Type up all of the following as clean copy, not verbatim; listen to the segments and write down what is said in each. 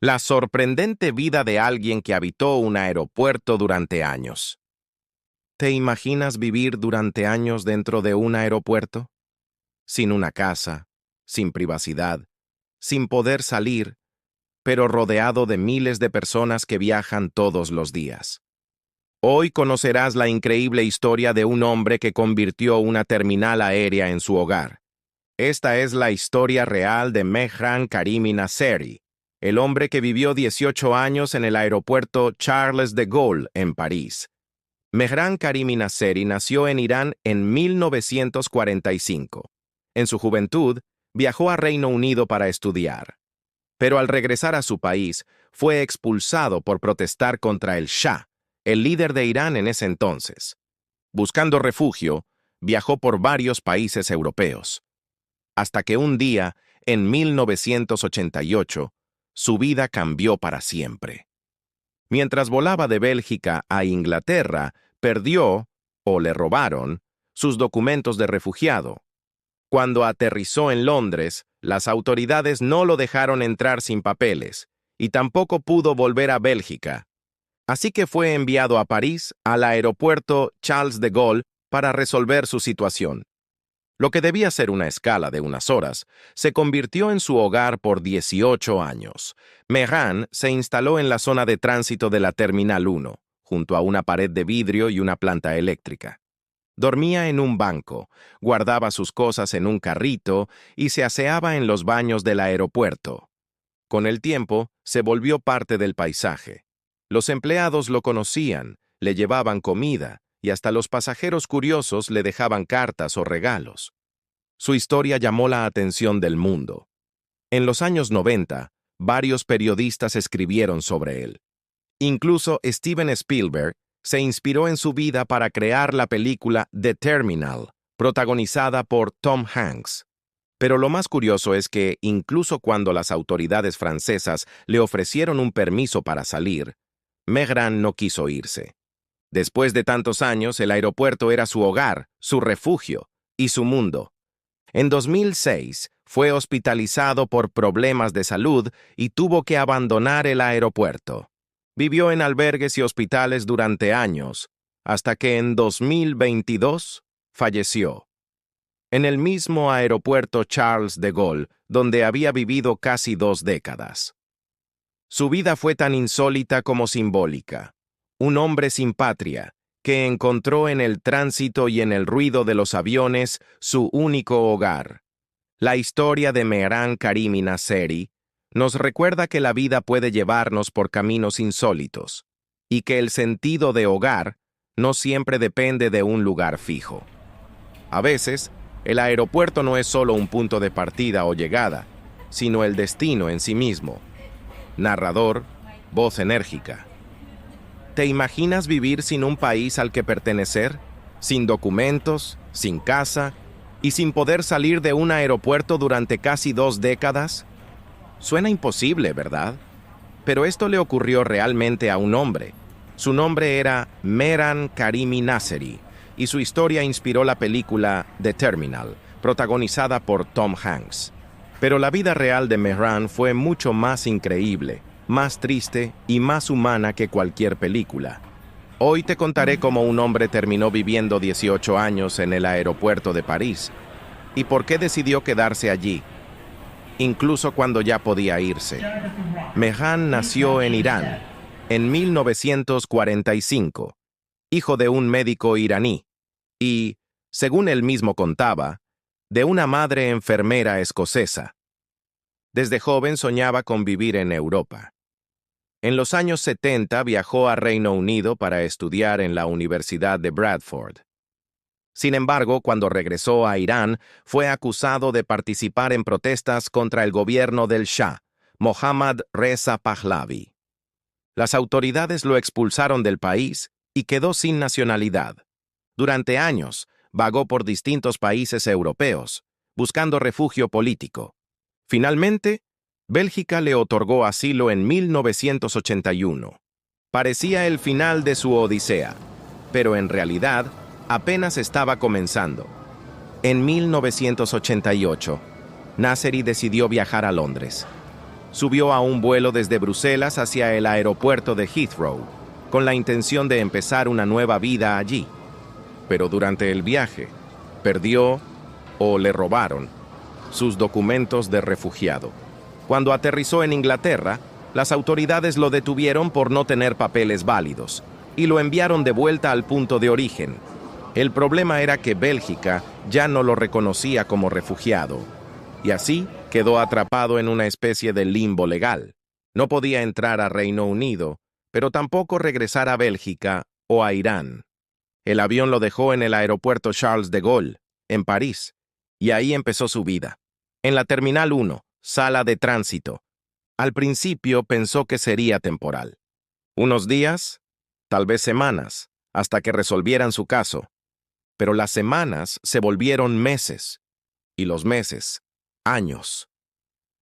La sorprendente vida de alguien que habitó un aeropuerto durante años. ¿Te imaginas vivir durante años dentro de un aeropuerto? Sin una casa, sin privacidad, sin poder salir, pero rodeado de miles de personas que viajan todos los días. Hoy conocerás la increíble historia de un hombre que convirtió una terminal aérea en su hogar. Esta es la historia real de Mehran Karimi Nasseri, el hombre que vivió 18 años en el aeropuerto Charles de Gaulle en París. Mehran Karimi Nasseri nació en Irán en 1945. En su juventud, viajó a Reino Unido para estudiar. Pero al regresar a su país, fue expulsado por protestar contra el Shah, el líder de Irán en ese entonces. Buscando refugio, viajó por varios países europeos. Hasta que un día, en 1988, su vida cambió para siempre. Mientras volaba de Bélgica a Inglaterra, perdió, o le robaron, sus documentos de refugiado. Cuando aterrizó en Londres, las autoridades no lo dejaron entrar sin papeles, y tampoco pudo volver a Bélgica. Así que fue enviado a París, al aeropuerto Charles de Gaulle, para resolver su situación. Lo que debía ser una escala de unas horas, se convirtió en su hogar por 18 años. Mehran se instaló en la zona de tránsito de la Terminal 1, junto a una pared de vidrio y una planta eléctrica. Dormía en un banco, guardaba sus cosas en un carrito y se aseaba en los baños del aeropuerto. Con el tiempo, se volvió parte del paisaje. Los empleados lo conocían, le llevaban comida, y hasta los pasajeros curiosos le dejaban cartas o regalos. Su historia llamó la atención del mundo. En los años 90, varios periodistas escribieron sobre él. Incluso Steven Spielberg se inspiró en su vida para crear la película The Terminal, protagonizada por Tom Hanks. Pero lo más curioso es que, incluso cuando las autoridades francesas le ofrecieron un permiso para salir, Mehran no quiso irse. Después de tantos años, el aeropuerto era su hogar, su refugio y su mundo. En 2006, fue hospitalizado por problemas de salud y tuvo que abandonar el aeropuerto. Vivió en albergues y hospitales durante años, hasta que en 2022 falleció. En el mismo aeropuerto Charles de Gaulle, donde había vivido casi 2 décadas. Su vida fue tan insólita como simbólica. Un hombre sin patria, que encontró en el tránsito y en el ruido de los aviones su único hogar. La historia de Mehran Karimi Nasseri nos recuerda que la vida puede llevarnos por caminos insólitos, y que el sentido de hogar no siempre depende de un lugar fijo. A veces, el aeropuerto no es solo un punto de partida o llegada, sino el destino en sí mismo. Narrador, voz enérgica. ¿Te imaginas vivir sin un país al que pertenecer? Sin documentos, sin casa y sin poder salir de un aeropuerto durante casi 2 décadas? Suena imposible, ¿verdad? Pero esto le ocurrió realmente a un hombre. Su nombre era Mehran Karimi Nasseri y su historia inspiró la película The Terminal, protagonizada por Tom Hanks. Pero la vida real de Mehran fue mucho más increíble, más triste y más humana que cualquier película. Hoy te contaré cómo un hombre terminó viviendo 18 años en el aeropuerto de París y por qué decidió quedarse allí, incluso cuando ya podía irse. Mehran nació en Irán en 1945, hijo de un médico iraní y, según él mismo contaba, de una madre enfermera escocesa. Desde joven soñaba con vivir en Europa. En los años 70 viajó a Reino Unido para estudiar en la Universidad de Bradford. Sin embargo, cuando regresó a Irán, fue acusado de participar en protestas contra el gobierno del Shah, Mohammad Reza Pahlavi. Las autoridades lo expulsaron del país y quedó sin nacionalidad. Durante años, vagó por distintos países europeos, buscando refugio político. Finalmente, Bélgica le otorgó asilo en 1981. Parecía el final de su odisea, pero en realidad apenas estaba comenzando. En 1988, Nasseri decidió viajar a Londres. subió a un vuelo desde Bruselas hacia el aeropuerto de Heathrow, con la intención de empezar una nueva vida allí. Pero durante el viaje, perdió o le robaron sus documentos de refugiado. Cuando aterrizó en Inglaterra, las autoridades lo detuvieron por no tener papeles válidos y lo enviaron de vuelta al punto de origen. El problema era que Bélgica ya no lo reconocía como refugiado, y así quedó atrapado en una especie de limbo legal. No podía entrar a Reino Unido, pero tampoco regresar a Bélgica o a Irán. El avión lo dejó en el aeropuerto Charles de Gaulle, en París, y ahí empezó su vida. En la Terminal 1, sala de tránsito. Al principio pensó que sería temporal. Unos días, tal vez semanas, hasta que resolvieran su caso. Pero las semanas se volvieron meses, y los meses, años.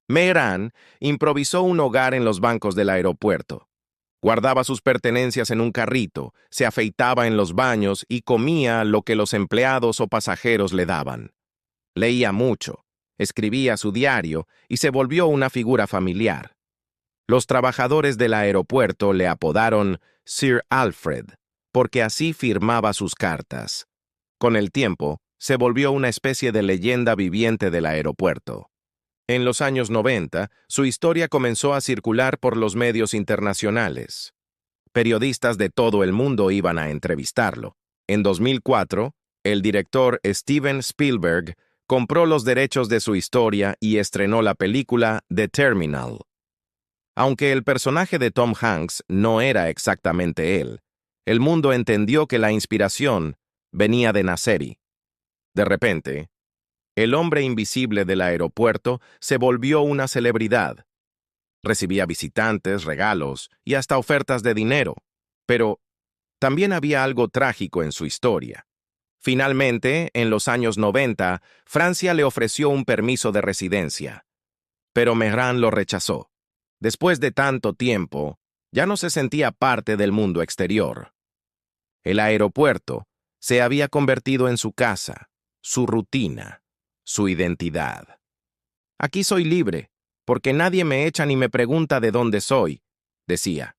Mehran improvisó un hogar en los bancos del aeropuerto. Guardaba sus pertenencias en un carrito, se afeitaba en los baños y comía lo que los empleados o pasajeros le daban. Leía mucho, escribía su diario y se volvió una figura familiar. Los trabajadores del aeropuerto le apodaron Sir Alfred, porque así firmaba sus cartas. Con el tiempo, se volvió una especie de leyenda viviente del aeropuerto. En los años 90, su historia comenzó a circular por los medios internacionales. Periodistas de todo el mundo iban a entrevistarlo. En 2004, el director Steven Spielberg compró los derechos de su historia y estrenó la película The Terminal. Aunque el personaje de Tom Hanks no era exactamente él, el mundo entendió que la inspiración venía de Nasseri. De repente, el hombre invisible del aeropuerto se volvió una celebridad. Recibía visitantes, regalos y hasta ofertas de dinero. Pero también había algo trágico en su historia. Finalmente, en los años 90, Francia le ofreció un permiso de residencia. Pero Mehran lo rechazó. Después de tanto tiempo, ya no se sentía parte del mundo exterior. El aeropuerto se había convertido en su casa, su rutina, su identidad. Aquí soy libre, porque nadie me echa ni me pregunta de dónde soy, decía.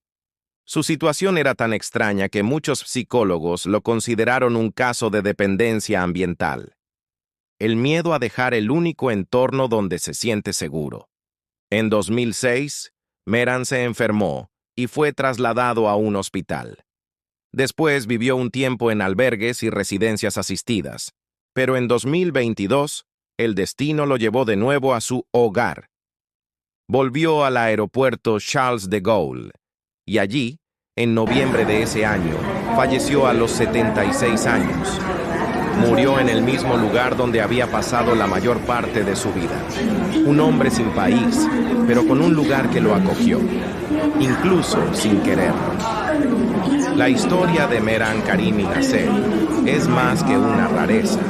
Su situación era tan extraña que muchos psicólogos lo consideraron un caso de dependencia ambiental. El miedo a dejar el único entorno donde se siente seguro. En 2006, Mehran se enfermó y fue trasladado a un hospital. Después vivió un tiempo en albergues y residencias asistidas, pero en 2022, el destino lo llevó de nuevo a su hogar. Volvió al aeropuerto Charles de Gaulle, y allí, en noviembre de ese año, falleció a los 76 años. Murió en el mismo lugar donde había pasado la mayor parte de su vida. Un hombre sin país, pero con un lugar que lo acogió, incluso sin quererlo. La historia de Mehran Karimi Nasseri es más que una rareza.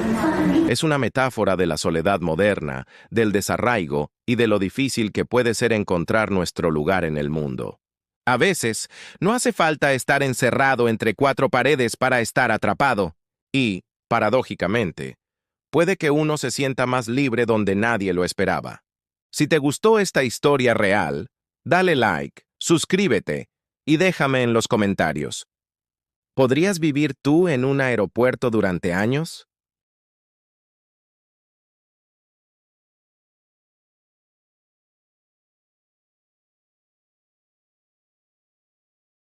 Es una metáfora de la soledad moderna, del desarraigo y de lo difícil que puede ser encontrar nuestro lugar en el mundo. A veces, no hace falta estar encerrado entre cuatro paredes para estar atrapado. Y, paradójicamente, puede que uno se sienta más libre donde nadie lo esperaba. Si te gustó esta historia real, dale like, suscríbete y déjame en los comentarios. ¿Podrías vivir tú en un aeropuerto durante años?